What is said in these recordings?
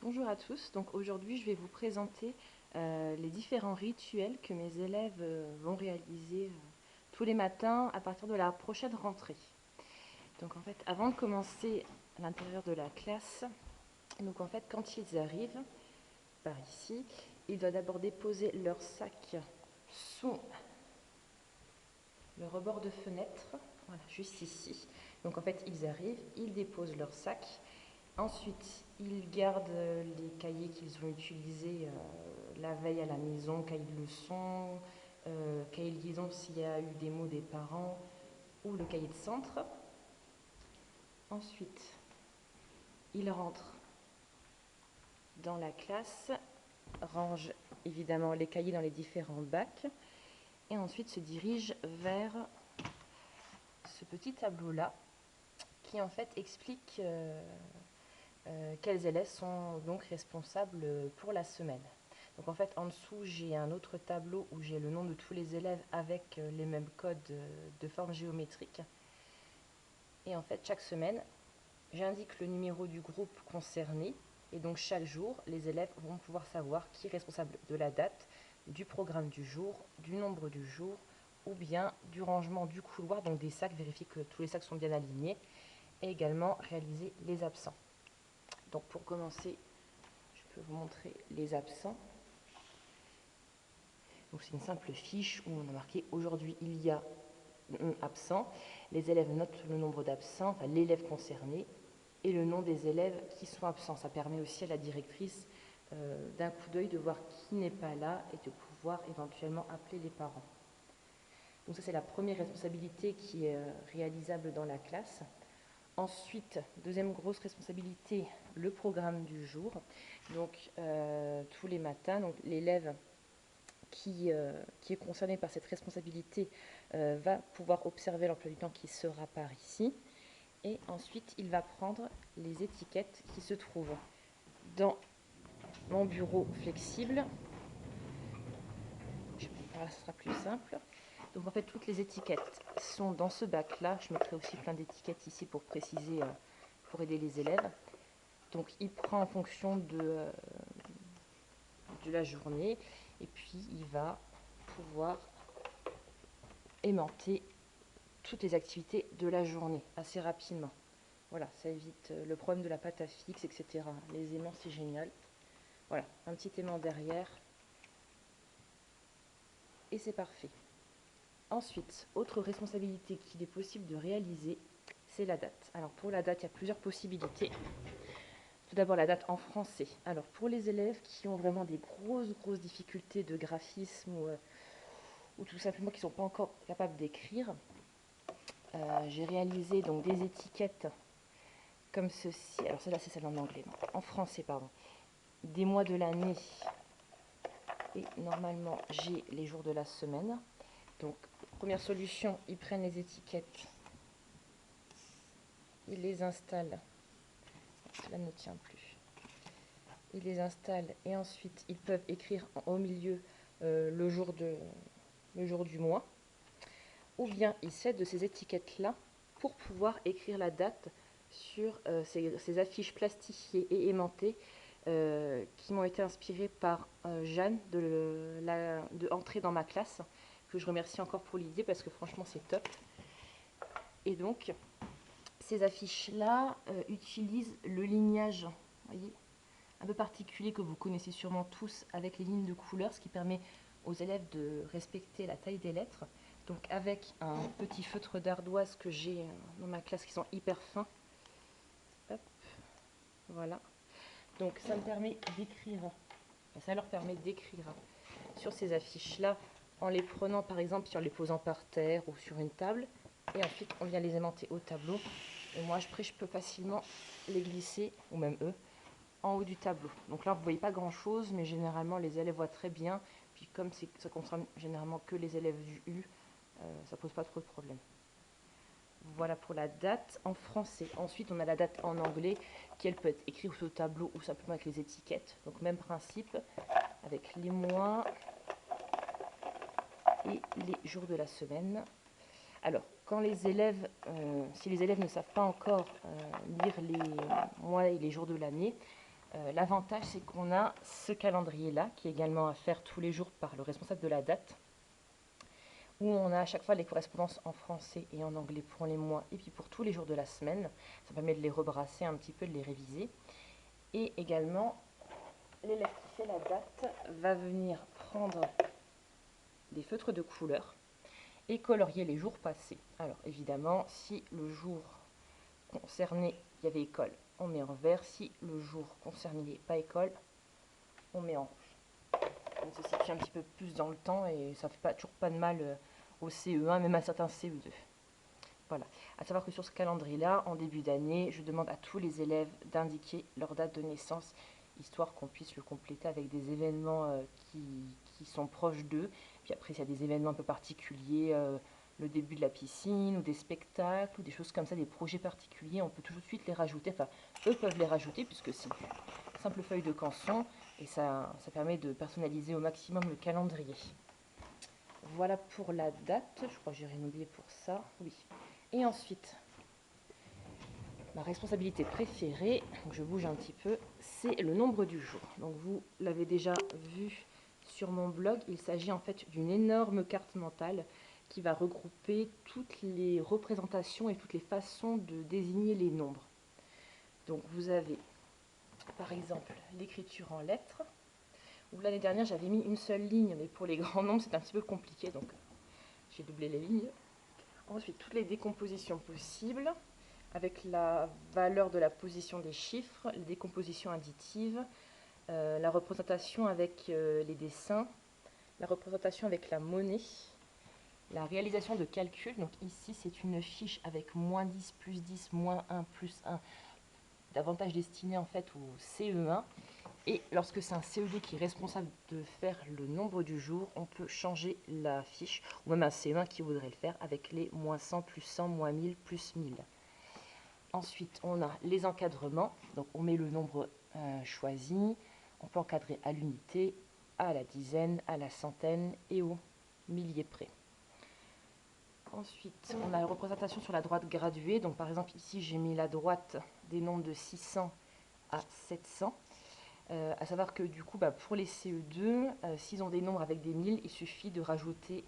Bonjour à tous, donc aujourd'hui je vais vous présenter les différents rituels que mes élèves vont réaliser tous les matins à partir de la prochaine rentrée. Donc en fait, avant de commencer à l'intérieur de la classe, donc en fait quand ils arrivent par ici, ils doivent d'abord déposer leur sac sous le rebord de fenêtre, voilà, juste ici. Donc en fait ils arrivent, ils déposent leur sac. Ensuite, ils gardent les cahiers qu'ils ont utilisés la veille à la maison, cahiers de leçons, cahiers de liaison s'il y a eu des mots des parents, ou le cahier de centre. Ensuite, ils rentrent dans la classe, rangent évidemment les cahiers dans les différents bacs, et ensuite se dirigent vers ce petit tableau-là, qui en fait explique quels élèves sont donc responsables pour la semaine. Donc en fait, en dessous, j'ai un autre tableau où j'ai le nom de tous les élèves avec les mêmes codes de forme géométrique. Et en fait, chaque semaine, j'indique le numéro du groupe concerné. Et donc chaque jour, les élèves vont pouvoir savoir qui est responsable de la date, du programme du jour, du nombre du jour, ou bien du rangement du couloir, donc des sacs, vérifier que tous les sacs sont bien alignés, et également réaliser les absents. Donc pour commencer, je peux vous montrer les absents. Donc c'est une simple fiche où on a marqué aujourd'hui il y a absent. Les élèves notent le nombre d'absents, enfin l'élève concerné, et le nom des élèves qui sont absents. Ça permet aussi à la directrice d'un coup d'œil de voir qui n'est pas là et de pouvoir éventuellement appeler les parents. Donc ça c'est la première responsabilité qui est réalisable dans la classe. Ensuite, deuxième grosse responsabilité, le programme du jour. Donc tous les matins, donc l'élève qui est concerné par cette responsabilité va pouvoir observer l'emploi du temps qui sera par ici. Et ensuite, il va prendre les étiquettes qui se trouvent dans mon bureau flexible. Voilà, ce sera plus simple. Donc en fait, toutes les étiquettes sont dans ce bac-là. Je mettrai aussi plein d'étiquettes ici pour préciser, pour aider les élèves. Donc il prend en fonction de la journée et puis il va pouvoir aimanter toutes les activités de la journée assez rapidement. Voilà, ça évite le problème de la pâte à fixe, etc. Les aimants, c'est génial. Voilà, un petit aimant derrière et c'est parfait. Ensuite, autre responsabilité qu'il est possible de réaliser, c'est la date. Alors pour la date, il y a plusieurs possibilités. Tout d'abord la date en français. Alors pour les élèves qui ont vraiment des grosses difficultés de graphisme ou tout simplement qui ne sont pas encore capables d'écrire, j'ai réalisé donc des étiquettes comme ceci. Alors celle-là c'est celle en anglais, non, en français pardon. Des mois de l'année et normalement j'ai les jours de la semaine. Donc première solution, ils prennent les étiquettes, ils les installent. Cela ne tient plus. Ils les installent et ensuite ils peuvent écrire au milieu le jour du mois. Ou bien ils s'aident de ces étiquettes-là pour pouvoir écrire la date sur ces affiches plastifiées et aimantées qui m'ont été inspirées par Jeanne de Entrer dans ma classe, que je remercie encore pour l'idée parce que franchement c'est top. Et donc ces affiches-là utilisent le lignage, voyez, un peu particulier que vous connaissez sûrement tous avec les lignes de couleur, ce qui permet aux élèves de respecter la taille des lettres. Donc avec un petit feutre d'ardoise que j'ai dans ma classe qui sont hyper fins. Hop, voilà. Donc ça me permet d'écrire, ça leur permet d'écrire sur ces affiches-là en les prenant par exemple, en les posant par terre ou sur une table. Et ensuite on vient les aimanter au tableau. Et moi après je peux facilement les glisser, ou même eux, en haut du tableau. Donc là, vous ne voyez pas grand-chose, mais généralement, les élèves voient très bien. Puis comme ça concerne généralement que les élèves du U, ça ne pose pas trop de problème. Voilà pour la date en français. Ensuite, on a la date en anglais, qui elle peut être écrite sur le tableau ou simplement avec les étiquettes. Donc même principe, avec les mois et les jours de la semaine. Alors, quand les élèves, si les élèves ne savent pas encore lire les mois et les jours de l'année, L'avantage, c'est qu'on a ce calendrier-là, qui est également à faire tous les jours par le responsable de la date, où on a à chaque fois les correspondances en français et en anglais pour les mois, et puis pour tous les jours de la semaine. Ça permet de les rebrasser un petit peu, de les réviser. Et également, l'élève qui fait la date va venir prendre des feutres de couleur et colorier les jours passés. Alors évidemment, si le jour concerné, il y avait école, on met en vert. Si le jour concerné n'est pas école, on met en rouge. On se situe un petit peu plus dans le temps et ça ne fait toujours pas de mal au CE1, même à certains CE2. Voilà. À savoir que sur ce calendrier-là, en début d'année, je demande à tous les élèves d'indiquer leur date de naissance, histoire qu'on puisse le compléter avec des événements qui sont proches d'eux. Puis après, s'il y a des événements un peu particuliers, le début de la piscine, ou des spectacles, ou des choses comme ça, des projets particuliers, on peut tout de suite les rajouter. Enfin, eux peuvent les rajouter, puisque c'est une simple feuille de canson, et ça permet de personnaliser au maximum le calendrier. Voilà pour la date. Je crois que j'ai rien oublié pour ça. Oui. Et ensuite, ma responsabilité préférée, donc je bouge un petit peu, c'est le nombre du jour. Donc vous l'avez déjà vu sur mon blog, il s'agit en fait d'une énorme carte mentale qui va regrouper toutes les représentations et toutes les façons de désigner les nombres. Donc vous avez par exemple l'écriture en lettres, où l'année dernière j'avais mis une seule ligne, mais pour les grands nombres c'est un petit peu compliqué, donc j'ai doublé les lignes. Ensuite, toutes les décompositions possibles, avec la valeur de la position des chiffres, les décompositions additives, la représentation avec les dessins, la représentation avec la monnaie, la réalisation de calculs. Donc ici, c'est une fiche avec moins 10, plus 10, moins 1, plus 1, davantage destinée en fait au CE1. Et lorsque c'est un CE2 qui est responsable de faire le nombre du jour, on peut changer la fiche, ou même un CE1 qui voudrait le faire avec les moins 100, plus 100, moins 1000, plus 1000. Ensuite, on a les encadrements. Donc, on met le nombre choisi. On peut encadrer à l'unité, à la dizaine, à la centaine et au millier près. Ensuite, on a la représentation sur la droite graduée. Donc, par exemple, ici, j'ai mis la droite des nombres de 600 à 700. À savoir que du coup, pour les CE2, s'ils ont des nombres avec des 1000, il suffit de rajouter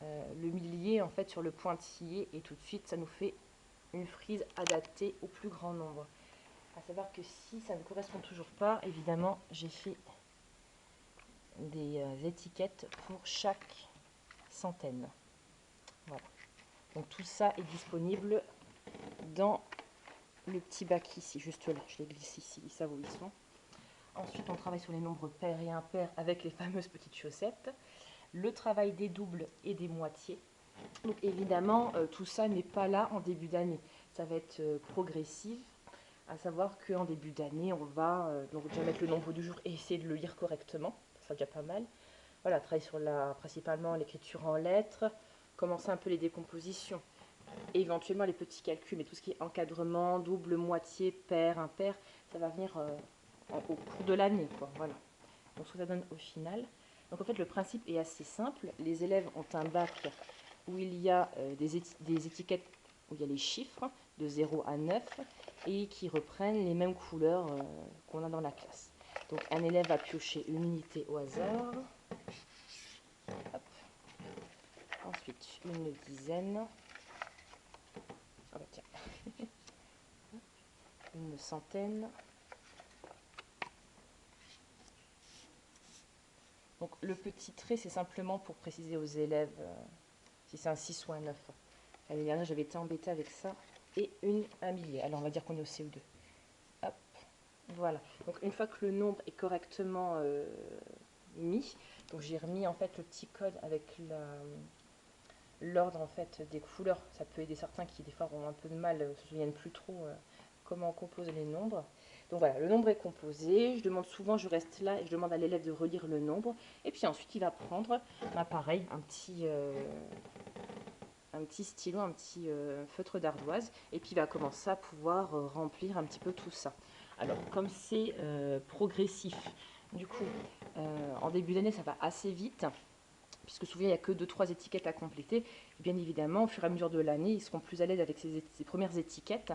le millier en fait sur le pointillé et tout de suite, ça nous fait une frise adaptée au plus grand nombre. À savoir que si ça ne correspond toujours pas, évidemment, j'ai fait des étiquettes pour chaque centaine. Voilà. Donc tout ça est disponible dans le petit bac ici, juste là. Je les glisse ici, ils savent où ils sont. Ensuite, on travaille sur les nombres pairs et impairs avec les fameuses petites chaussettes. Le travail des doubles et des moitiés. Donc évidemment, tout ça n'est pas là en début d'année. Ça va être progressif, à savoir qu'en début d'année, on va donc déjà mettre le nombre du jour et essayer de le lire correctement. Ça sera déjà pas mal. Voilà, travailler sur principalement l'écriture en lettres, commencer un peu les décompositions, et éventuellement les petits calculs, mais tout ce qui est encadrement, double, moitié, pair, impair, ça va venir au cours de l'année, quoi. Voilà. Donc ce que ça donne au final. Donc en fait, le principe est assez simple. Les élèves ont un bac où il y a des étiquettes où il y a les chiffres de 0 à 9 et qui reprennent les mêmes couleurs qu'on a dans la classe. Donc un élève va piocher une unité au hasard. Hop. Ensuite, une dizaine. Oh bah tiens. Une centaine. Donc le petit trait, c'est simplement pour préciser aux élèves si c'est un 6 ou un 9. L'année dernière, j'avais été embêtée avec ça. Et un millier. Alors on va dire qu'on est au CE2. Hop. Voilà. Donc une fois que le nombre est correctement mis, donc j'ai remis en fait le petit code avec l'ordre en fait des couleurs. Ça peut aider certains qui des fois ont un peu de mal, se souviennent plus trop comment on compose les nombres. Donc voilà, le nombre est composé. Je demande souvent, je reste là et je demande à l'élève de relire le nombre. Et puis ensuite, il va prendre, pareil, un petit stylo, un petit feutre d'ardoise, et puis il va commencer à pouvoir remplir un petit peu tout ça. Alors, comme c'est progressif, du coup, en début d'année, ça va assez vite, puisque souvent il n'y a que 2-3 étiquettes à compléter. Et bien évidemment, au fur et à mesure de l'année, ils seront plus à l'aise avec ces premières étiquettes,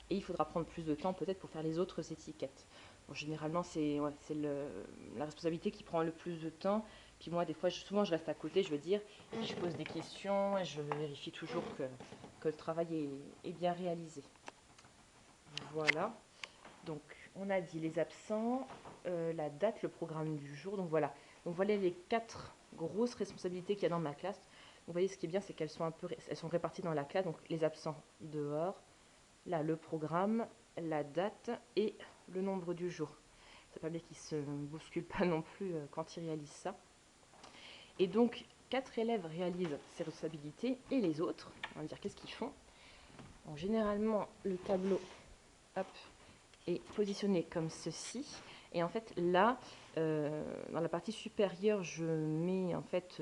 et il faudra prendre plus de temps peut-être pour faire les autres étiquettes. Bon, généralement, c'est la responsabilité qui prend le plus de temps. Puis moi, des fois, souvent, je reste à côté, je veux dire, et puis je pose des questions et je vérifie toujours que le travail est bien réalisé. Voilà. Donc, on a dit les absents, la date, le programme du jour. Donc voilà. Donc voilà les 4 grosses responsabilités qu'il y a dans ma classe. Donc, vous voyez, ce qui est bien, c'est qu'elles sont elles sont réparties dans la classe. Donc les absents dehors, là le programme, la date et le nombre du jour. Ça permet qu'ils ne se bousculent pas non plus quand ils réalisent ça. Et donc 4 élèves réalisent ces responsabilités et les autres, on va dire qu'est-ce qu'ils font. Donc, généralement, le tableau, hop, est positionné comme ceci. Et en fait, là, dans la partie supérieure, je mets en fait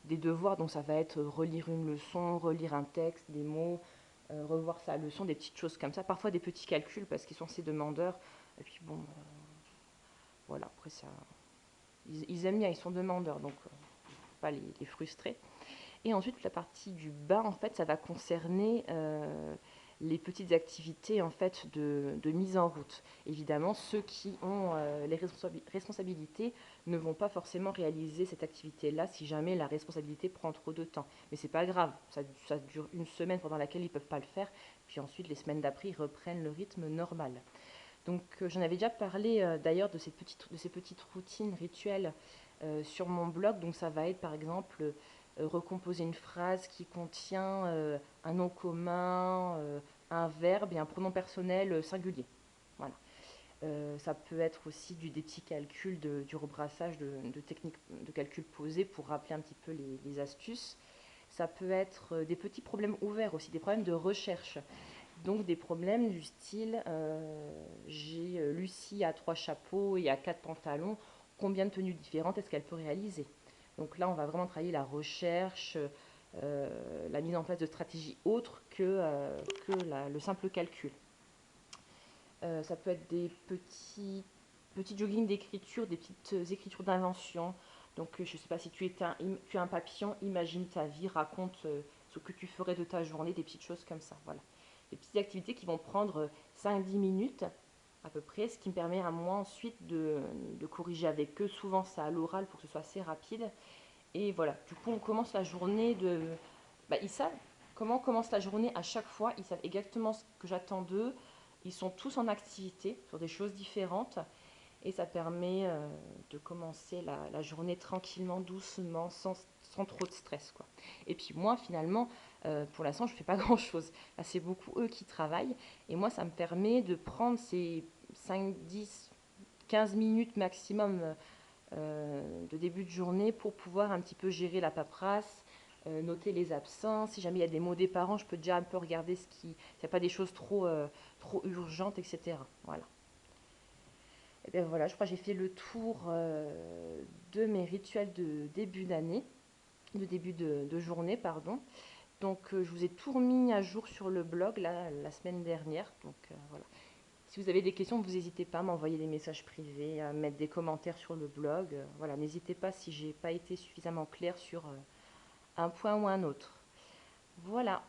des devoirs. Donc, ça va être relire une leçon, relire un texte, des mots, revoir sa leçon, des petites choses comme ça. Parfois des petits calculs parce qu'ils sont assez demandeurs. Et puis bon, voilà, après ça, ils aiment bien, ils sont demandeurs, donc pas les frustrer. Et ensuite, la partie du bas, en fait, ça va concerner les petites activités en fait de mise en route. Évidemment, ceux qui ont les responsabilités ne vont pas forcément réaliser cette activité-là si jamais la responsabilité prend trop de temps. Mais c'est pas grave, ça dure une semaine pendant laquelle ils ne peuvent pas le faire, puis ensuite les semaines d'après ils reprennent le rythme normal. Donc j'en avais déjà parlé d'ailleurs de ces petites routines rituelles sur mon blog. Donc ça va être par exemple recomposer une phrase qui contient un nom commun, un verbe et un pronom personnel singulier. Voilà. Ça peut être aussi des petits calculs, du rebrassage de techniques de calcul posées pour rappeler un petit peu les astuces. Ça peut être des petits problèmes ouverts aussi, des problèmes de recherche. Donc des problèmes du style, j'ai Lucie a 3 chapeaux et a 4 pantalons, combien de tenues différentes est-ce qu'elle peut réaliser? Donc là, on va vraiment travailler la recherche, la mise en place de stratégies autres que le simple calcul. Ça peut être des petits joggings d'écriture, des petites écritures d'invention. Donc je ne sais pas si tu es un papillon, imagine ta vie, raconte ce que tu ferais de ta journée, des petites choses comme ça. Voilà. Des petites activités qui vont prendre 5-10 minutes à peu près, ce qui me permet à moi ensuite de corriger avec eux. Souvent ça à l'oral pour que ce soit assez rapide. Et voilà, du coup on commence la journée de... Bah, ils savent comment on commence la journée à chaque fois, ils savent exactement ce que j'attends d'eux. Ils sont tous en activité sur des choses différentes et ça permet de commencer la journée tranquillement, doucement, sans trop de stress, quoi. Et puis moi, finalement, pour l'instant, je ne fais pas grand-chose. Là, c'est beaucoup eux qui travaillent et moi, ça me permet de prendre ces 5, 10, 15 minutes maximum de début de journée pour pouvoir un petit peu gérer la paperasse, noter les absents. Si jamais il y a des mots des parents, je peux déjà un peu regarder s'il n'y a pas des choses trop urgentes, etc. Voilà. Et bien voilà, je crois que j'ai fait le tour de mes rituels de début d'année, de début de journée, pardon. Donc je vous ai tout remis à jour sur le blog la semaine dernière. Donc voilà. Si vous avez des questions, vous n'hésitez pas à m'envoyer des messages privés, à mettre des commentaires sur le blog. Voilà, n'hésitez pas si j'ai pas été suffisamment claire sur un point ou un autre. Voilà.